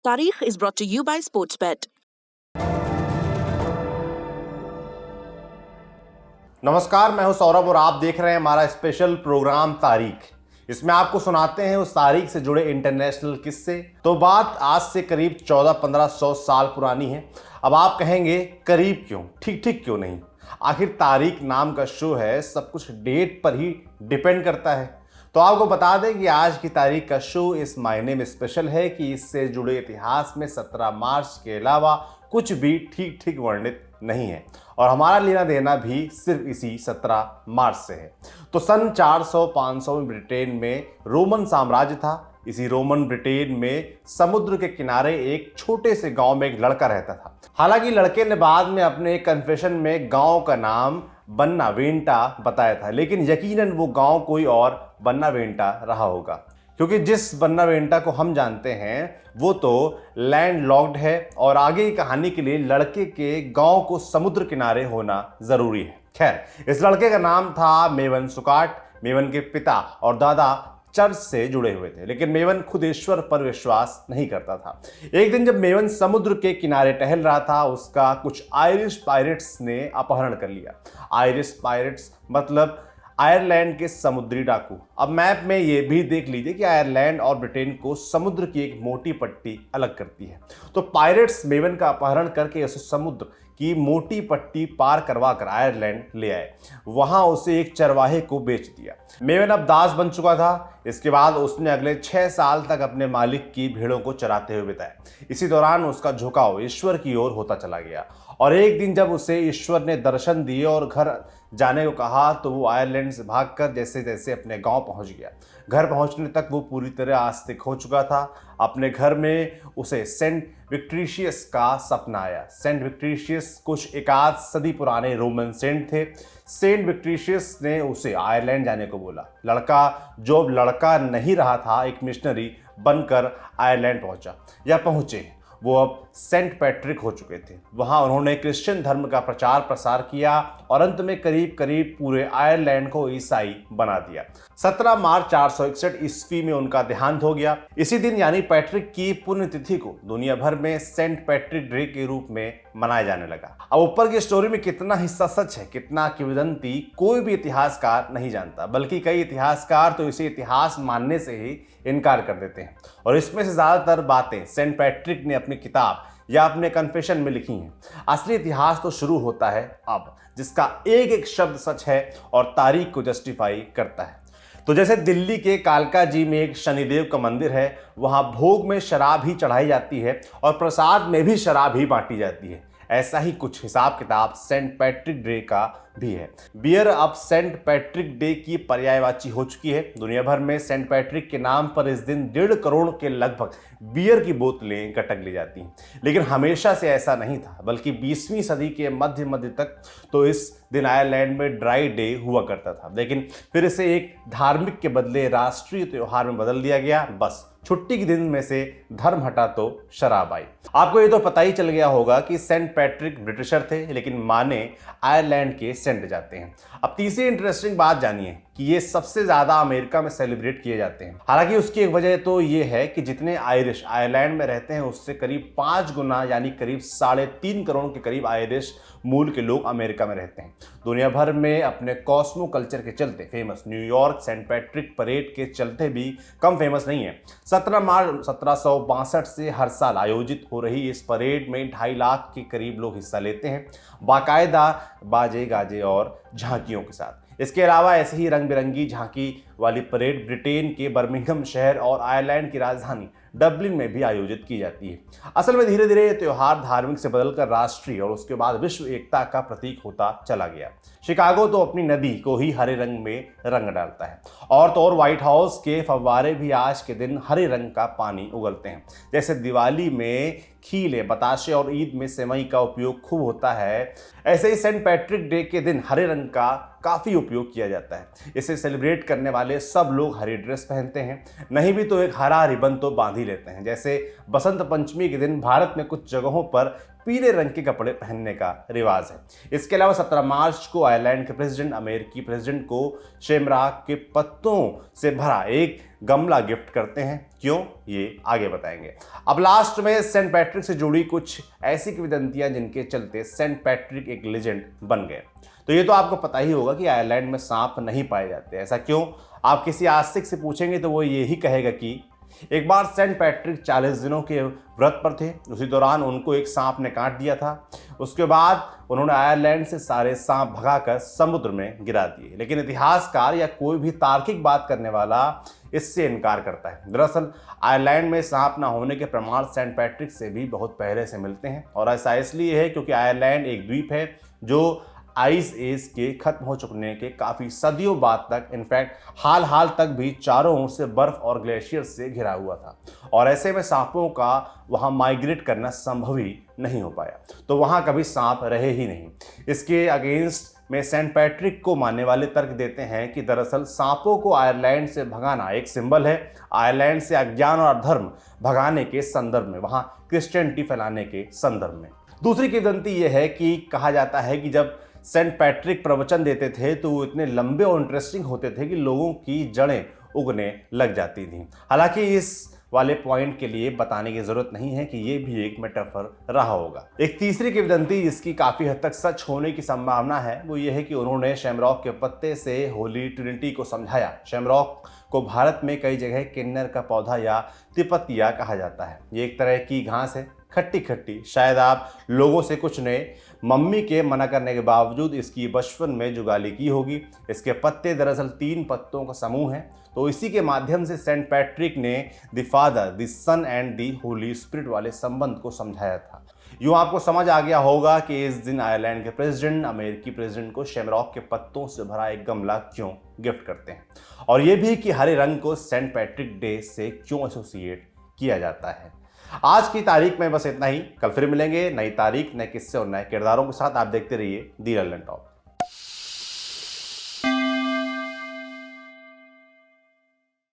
तारीख is brought to you by Sportsbet. नमस्कार, मैं हूं सौरभ और आप देख रहे हैं हमारा स्पेशल प्रोग्राम तारीख। इसमें आपको सुनाते हैं उस तारीख से जुड़े इंटरनेशनल किस्से। तो बात आज से करीब 14-1500 साल पुरानी है। अब आप कहेंगे करीब क्यों, ठीक ठीक क्यों नहीं? आखिर तारीख नाम का शो है, सब कुछ डेट पर ही डिपेंड करता है। तो आपको बता दें कि आज की तारीख का शो इस मायने में स्पेशल है कि इससे जुड़े इतिहास में 17 मार्च के अलावा कुछ भी ठीक ठीक वर्णित नहीं है और हमारा लेना देना भी सिर्फ इसी 17 मार्च से है। तो सन 400-500 में ब्रिटेन में रोमन साम्राज्य था। इसी रोमन ब्रिटेन में समुद्र के किनारे एक छोटे से गांव में एक लड़का रहता था। हालांकि लड़के ने बाद में अपने एक कन्फेशन में गांव का नाम बन्नावेंटा बताया था, लेकिन यकीनन वो गांव कोई और बन्नावेंटा रहा होगा, क्योंकि जिस बन्नावेंटा को हम जानते हैं वो तो लैंडलॉक्ड है और आगे की कहानी के लिए लड़के के गांव को समुद्र किनारे होना जरूरी है। खैर, इस लड़के का नाम था मेवन सुकाट। मेवन के पिता और दादा चर्च से जुड़े हुए थे, लेकिन मेवन खुद ईश्वर पर विश्वास नहीं करता था। एक दिन जब मेवन समुद्र के किनारे टहल रहा था, उसका कुछ आयरिश पायरेट्स ने अपहरण कर लिया। आयरिश पायरेट्स मतलब आयरलैंड के समुद्री डाकू। अब मैप में ये भी देख लीजिए कि आयरलैंड और ब्रिटेन को समुद्र की एक मोटी पट्टी अलग करती है। तो पायरेट्स मेवन का अपहरण करके उस समुद्र की मोटी पट्टी पार करवा कर आयरलैंड ले आए। वहां उसे एक चरवाहे को बेच दिया। मेवन अब दास बन चुका था। इसके बाद उसने अगले 6 साल तक अपने मालिक की भेड़ों को चराते हुए बिताए। इसी दौरान उसका झुकाव ईश्वर की ओर होता चला गया और एक दिन जब उसे ईश्वर ने दर्शन दिए और घर जाने को कहा तो वो आयरलैंड से भागकर जैसे तैसे अपने गांव पहुंच गया। घर पहुंचने तक वो पूरी तरह आस्तिक हो चुका था। अपने घर में उसे सेंट विक्ट्रीशियस का सपना आया। सेंट विक्ट्रीशियस कुछ एकाध सदी पुराने रोमन सेंट थे। सेंट विक्ट्रीशियस ने उसे आयरलैंड जाने को बोला। लड़का जो अब लड़का नहीं रहा था, एक मिशनरी बनकर आयरलैंड पहुंचे। वो अब सेंट पैट्रिक हो चुके थे। वहां उन्होंने क्रिश्चियन धर्म का प्रचार प्रसार किया और अंत में करीब करीब पूरे आयरलैंड को ईसाई बना दिया। 17 मार्च 461 ईस्वी में उनका देहांत हो गया। इसी दिन यानी पैट्रिक की पुण्यतिथि को दुनिया भर में सेंट पैट्रिक डे के रूप में मनाया जाने लगा। अब ऊपर की स्टोरी में कितना हिस्सा सच है, कितना किंवदंती, कोई भी इतिहासकार नहीं जानता, बल्कि कई इतिहासकार तो इसे इतिहास मानने से ही इनकार कर देते हैं। और इसमें से ज्यादातर बातें सेंट पैट्रिक ने अपनी किताब या अपने कन्फेशन में लिखी हैं। असली इतिहास तो शुरू होता है अब, जिसका एक एक शब्द सच है और तारीख को जस्टिफाई करता है। तो जैसे दिल्ली के कालका जी में एक शनिदेव का मंदिर है, वहां भोग में शराब ही चढ़ाई जाती है और प्रसाद में भी शराब ही बांटी जाती है। ऐसा ही कुछ हिसाब किताब सेंट पैट्रिक डे का भी है। बियर अब सेंट पैट्रिक डे की पर्यायवाची हो चुकी है। दुनिया भर में सेंट पैट्रिक के नाम पर इस दिन 1.5 करोड़ के लगभग बियर की बोतलें गटक ली जाती हैं। लेकिन हमेशा से ऐसा नहीं था, बल्कि 20वीं सदी के मध्य तक तो इस दिन आयरलैंड में ड्राई डे हुआ करता था, लेकिन फिर इसे एक धार्मिक के बदले राष्ट्रीय त्योहार में बदल दिया गया। बस छुट्टी के दिन में से धर्म हटा तो शराब आई। आपको ये तो पता ही चल गया होगा कि सेंट पैट्रिक ब्रिटिशर थे, लेकिन माने आयरलैंड के सेंट जाते हैं। अब तीसरी इंटरेस्टिंग बात जानिए कि ये सबसे ज्यादा अमेरिका में सेलिब्रेट किए जाते हैं। हालांकि उसकी एक वजह तो ये है कि जितने आयरिश आयरलैंड में रहते हैं उससे करीब 5 गुना यानी करीब 3.5 करोड़ के करीब आयरिश मूल के लोग अमेरिका में रहते हैं। दुनिया भर में अपने कॉस्मो कल्चर के चलते famous New York saint Patrick parade के चलते भी कम फेमस नहीं है। 17 मार्च 1762 से हर साल आयोजित हो रही इस परेड में 2.5 लाख के करीब लोग हिस्सा लेते हैं, बाकायदा बाजे गाजे और झांकियों के साथ। इसके अलावा ऐसे ही रंग बिरंगी झांकी वाली परेड ब्रिटेन के बर्मिंघम शहर और आयरलैंड की राजधानी डबलिन में भी आयोजित की जाती है। असल में धीरे धीरे ये त्योहार धार्मिक से बदलकर राष्ट्रीय और उसके बाद विश्व एकता का प्रतीक होता चला गया। शिकागो तो अपनी नदी को ही हरे रंग में रंग डालता है और तो और व्हाइट हाउस के फव्वारे भी आज के दिन हरे रंग का पानी उगलते हैं। जैसे दिवाली में खीले, बताशे और ईद में सेवई का उपयोग खूब होता है, ऐसे ही सेंट पैट्रिक डे के दिन हरे रंग का काफी उपयोग किया जाता है। इसे सेलिब्रेट करने वाले सब लोग हरी ड्रेस पहनते हैं, नहीं भी तो एक हरा रिबन तो बांध ही लेते हैं। जैसे बसंत पंचमी के दिन भारत में कुछ जगहों पर पीले रंग के कपड़े पहनने का रिवाज है। इसके अलावा 17 मार्च को आयरलैंड के प्रेसिडेंट अमेरिकी प्रेसिडेंट को शेमराक के पत्तों से भरा एक गमला गिफ्ट करते हैं। क्यों, ये आगे बताएंगे। अब लास्ट में सेंट पैट्रिक से जुड़ी कुछ ऐसी किंवदंतियां जिनके चलते सेंट पैट्रिक एक लेजेंड बन गए। तो ये तो आपको पता ही होगा कि आयरलैंड में सांप नहीं पाए जाते। ऐसा क्यों? आप किसी आस्तिक से पूछेंगे तो वो यही कहेगा कि एक बार सेंट पैट्रिक 40 दिनों के व्रत पर थे। उसी दौरान उनको एक सांप ने काट दिया था। उसके बाद उन्होंने आयरलैंड से सारे सांप भगाकर समुद्र में गिरा दिए। लेकिन इतिहासकार या कोई भी तार्किक बात करने वाला इससे इनकार करता है। दरअसल आयरलैंड में सांप ना होने के प्रमाण सेंट पैट्रिक से भी बहुत पहले से मिलते हैं, और ऐसा इसलिए है क्योंकि आयरलैंड एक द्वीप है जो आइस एज के खत्म हो चुकने के काफी सदियों बाद तक, इनफैक्ट हाल तक भी चारों ओर से बर्फ और ग्लेशियर से घिरा हुआ था, और ऐसे में सांपों का वहां माइग्रेट करना संभव ही नहीं हो पाया। तो वहां कभी सांप रहे ही नहीं। इसके अगेंस्ट में सेंट पैट्रिक को मानने वाले तर्क देते हैं कि दरअसल सांपों को आयरलैंड से भगाना एक सिंबल है, आयरलैंड से अज्ञान और अधर्म भगाने के संदर्भ में, वहां क्रिश्चियनिटी फैलाने के संदर्भ में। दूसरी किंवदंती यह है कि कहा जाता है कि जब सेंट पैट्रिक प्रवचन देते थे तो वो इतने लंबे और इंटरेस्टिंग होते थे कि लोगों की जड़ें उगने लग जाती थी। हालांकि इस वाले पॉइंट के लिए बताने की जरूरत नहीं है कि ये भी एक मेटाफर रहा होगा। एक तीसरी किंवदंती जिसकी काफी हद तक सच होने की संभावना है वो ये है कि उन्होंने शैमरॉक के पत्ते से होली ट्रिनिटी को समझाया। शैमरॉक को भारत में कई जगह किन्नर का पौधा या तिपतिया कहा जाता है। ये एक तरह की घास है, खट्टी खट्टी। शायद आप लोगों से कुछ ने मम्मी के मना करने के बावजूद इसकी बचपन में जुगाली की होगी। इसके पत्ते दरअसल 3 पत्तों का समूह है। तो इसी के माध्यम से सेंट पैट्रिक ने the Father, the Son and the Holy Spirit वाले संबंध को समझाया था। यूं आपको समझ आ गया होगा कि इस दिन आयरलैंड के प्रेसिडेंट अमेरिकी प्रेसिडेंट को शैमरॉक के पत्तों से भरा एक गमला क्यों गिफ्ट करते हैं, और यह भी कि हरे रंग को सेंट पैट्रिक डे से क्यों एसोसिएट किया जाता है। आज की तारीख में बस इतना ही। कल फिर मिलेंगे नई तारीख, नए किस्से और नए किरदारों के साथ। आप देखते रहिए दी लल्लन टॉप।